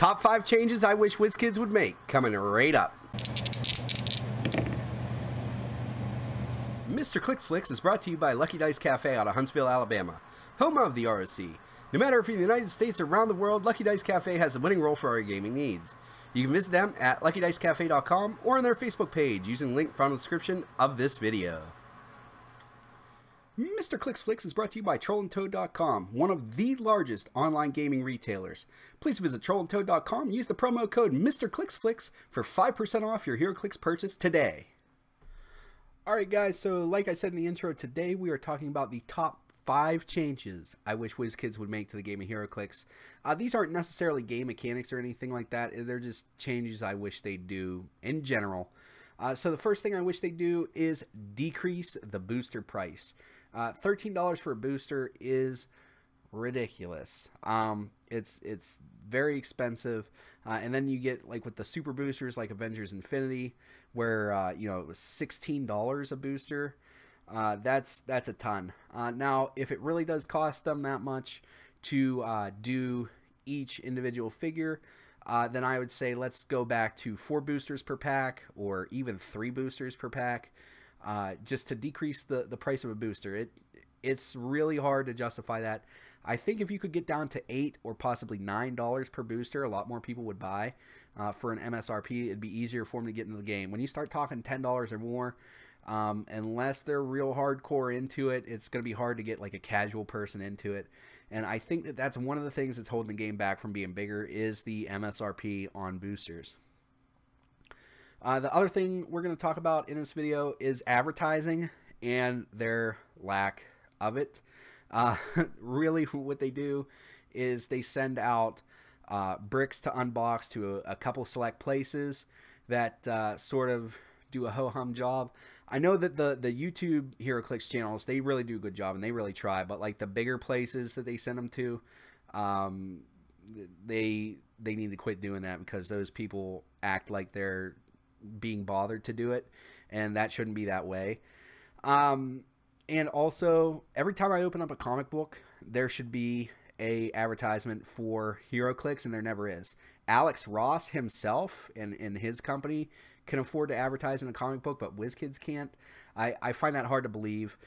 Top 5 changes I wish Wizkids would make, coming right up. Mr. Clicksflix is brought to you by Lucky Dice Cafe out of Huntsville, Alabama, home of the ROC. No matter if you're in the United States or around the world, Lucky Dice Cafe has a winning role for our gaming needs. You can visit them at luckydicecafe.com or on their Facebook page using the link found in the description of this video. Mr. Clicksflix is brought to you by trollandtoad.com, one of the largest online gaming retailers. Please visit trollandtoad.com and use the promo code Mr. Clicksflix for 5% off your Heroclix purchase today. Alright guys, so like I said in the intro, today we are talking about the top 5 changes I wish Wizkids would make to the game of Heroclix. These aren't necessarily game mechanics or anything like that, they're just changes I wish they'd do in general. So the first thing I wish they'd do is decrease the booster price. $13 for a booster is ridiculous. It's very expensive, and then you get like with the super boosters like Avengers Infinity, where you know, it was $16 a booster. That's a ton. Now, if it really does cost them that much to do each individual figure, then I would say let's go back to 4 boosters per pack or even 3 boosters per pack, just to decrease the price of a booster. It's really hard to justify that. I think if you could get down to $8 or possibly $9 per booster, a lot more people would buy. For an MSRP, it'd be easier for them to get into the game. When you start talking $10 or more, unless they're real hardcore into it, it's going to be hard to get like a casual person into it. And I think that that's one of the things that's holding the game back from being bigger is the MSRP on boosters. The other thing we're going to talk about in this video is advertising and their lack of it. Really what they do is they send out bricks to unbox to a couple select places that sort of do a ho-hum job. I know that the YouTube Heroclix channels, they really do a good job and they really try, but like the bigger places that they send them to, they need to quit doing that because those people act like they're being bothered to do it, and that shouldn't be that way. And also, every time I open up a comic book, there should be a advertisement for Heroclix, and there never is. Alex Ross himself and his company can afford to advertise in a comic book, but Wizkids can't. I find that hard to believe.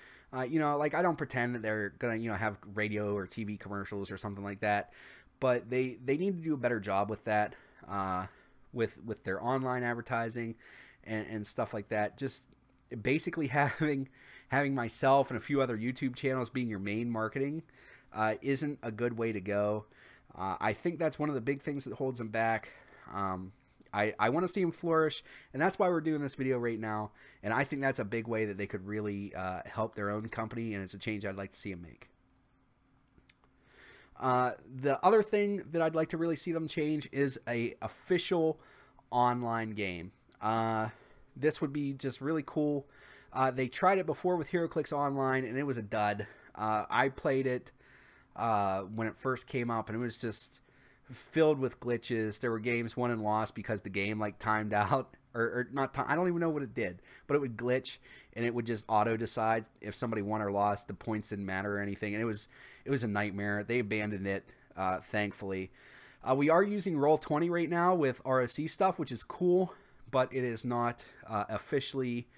You know, like I don't pretend that they're gonna, you know, have radio or TV commercials or something like that, but they need to do a better job with that, with their online advertising and stuff like that. Just basically having myself and a few other YouTube channels being your main marketing isn't a good way to go. I think that's one of the big things that holds them back. I want to see them flourish, and that's why we're doing this video right now, and I think that's a big way that they could really help their own company, and it's a change I'd like to see them make. The other thing that I'd like to really see them change is a official online game. This would be just really cool. They tried it before with Heroclix Online, and it was a dud. I played it when it first came up, and it was just filled with glitches. There were games won and lost because the game like timed out, or not. I don't even know what it did, but it would glitch, and it would just auto decide if somebody won or lost. The points didn't matter or anything, and it was a nightmare. They abandoned it, thankfully. We are using Roll20 right now with ROC stuff, which is cool, but it is not officially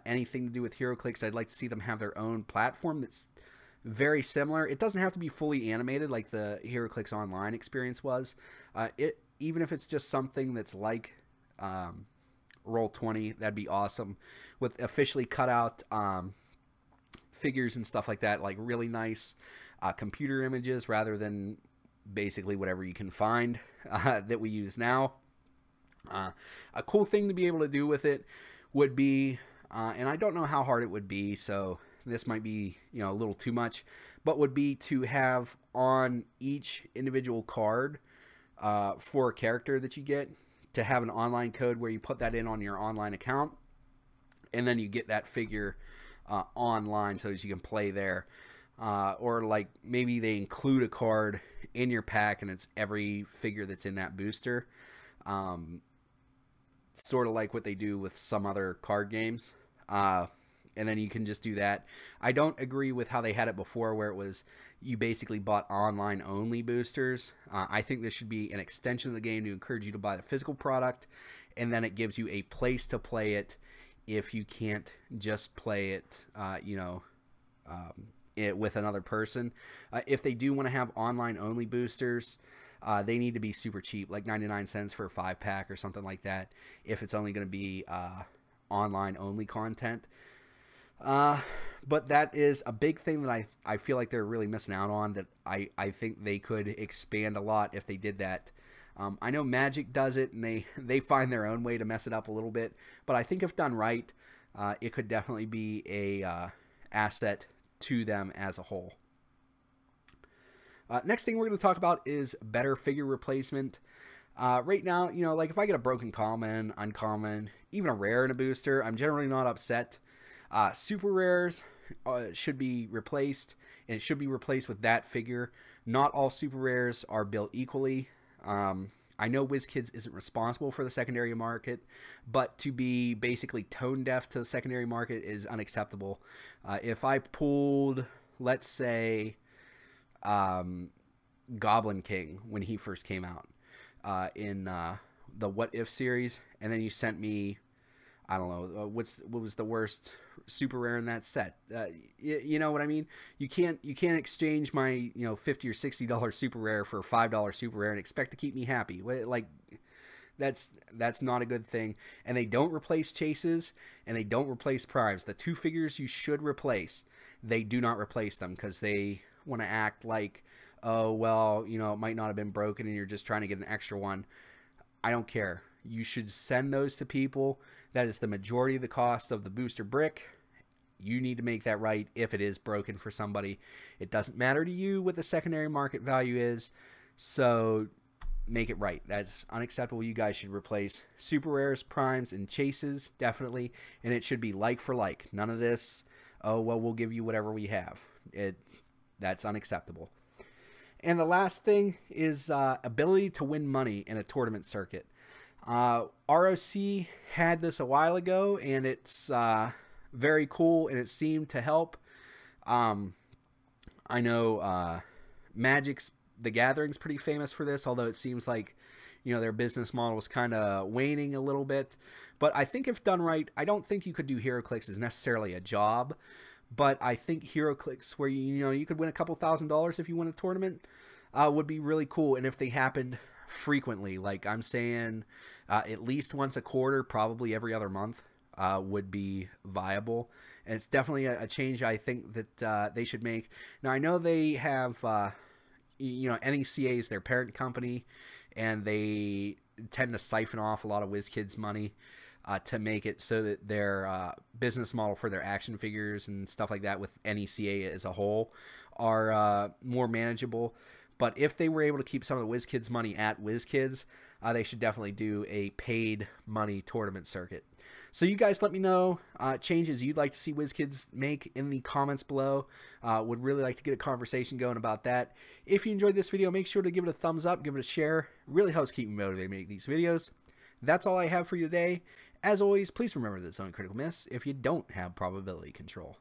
anything to do with Heroclix. I'd like to see them have their own platform that's very similar. It doesn't have to be fully animated like the Heroclix Online experience was. Even if it's just something that's like Roll20, that'd be awesome. With officially cut out figures and stuff like that, like really nice computer images rather than basically whatever you can find that we use now. A cool thing to be able to do with it would be, and I don't know how hard it would be, so this might be, you know, a little too much, but would be to have on each individual card for a character that you get, to have an online code where you put that in on your online account, and then you get that figure online so that you can play there. Or like maybe they include a card in your pack and it's every figure that's in that booster. Sort of like what they do with some other card games. and then you can just do that. I don't agree with how they had it before, where it was you basically bought online only boosters. I think this should be an extension of the game to encourage you to buy the physical product, and then it gives you a place to play it if you can't just play it, with another person. If they do want to have online only boosters, they need to be super cheap, like 99 cents for a 5-pack or something like that, if it's only going to be online only content. But that is a big thing that I feel like they're really missing out on, that I think they could expand a lot if they did that. I know Magic does it, and they find their own way to mess it up a little bit, but I think if done right, it could definitely be a asset to them as a whole. Next thing we're going to talk about is better figure replacement. Right now, like if I get a broken common, uncommon, even a rare in a booster, I'm generally not upset. Super rares should be replaced, and it should be replaced with that figure. Not all super rares are built equally. I know WizKids isn't responsible for the secondary market, but to be basically tone deaf to the secondary market is unacceptable. If I pulled, let's say, Goblin King when he first came out in the What If series, and then you sent me, I don't know, what was the worst super rare in that set? You know what I mean? You can't exchange my $50 or $60 super rare for a $5 super rare and expect to keep me happy. Like, that's not a good thing. And they don't replace chases, and they don't replace primes. The two figures you should replace, they do not replace them, because they want to act like, oh well, it might not have been broken and you're just trying to get an extra one. I don't care. You should send those to people. That is the majority of the cost of the booster brick. You need to make that right if it is broken for somebody. It doesn't matter to you what the secondary market value is, so make it right. That's unacceptable. You guys should replace super rares, primes, and chases, definitely, and it should be like for like. None of this, oh well, we'll give you whatever we have. That's unacceptable. And the last thing is ability to win money in a tournament circuit. ROC had this a while ago, and it's very cool, and it seemed to help. I know Magic's The Gathering's pretty famous for this, although it seems like their business model is kind of waning a little bit. But I think if done right, I don't think you could do Heroclix as necessarily a job, but I think Heroclix, where you could win a couple $1,000s if you win a tournament, would be really cool. And if they happened frequently, like I'm saying, at least once a quarter, probably every other month, would be viable. And it's definitely a change I think that they should make. Now I know they have NECA is their parent company, and they tend to siphon off a lot of WizKids money to make it so that their business model for their action figures and stuff like that with NECA as a whole are more manageable. But if they were able to keep some of the WizKids money at WizKids, they should definitely do a paid money tournament circuit. So you guys let me know changes you'd like to see WizKids make in the comments below. Would really like to get a conversation going about that. If you enjoyed this video, make sure to give it a thumbs up, give it a share. It really helps keep me motivated to make these videos. That's all I have for you today. As always, please remember that it's only critical miss if you don't have probability control.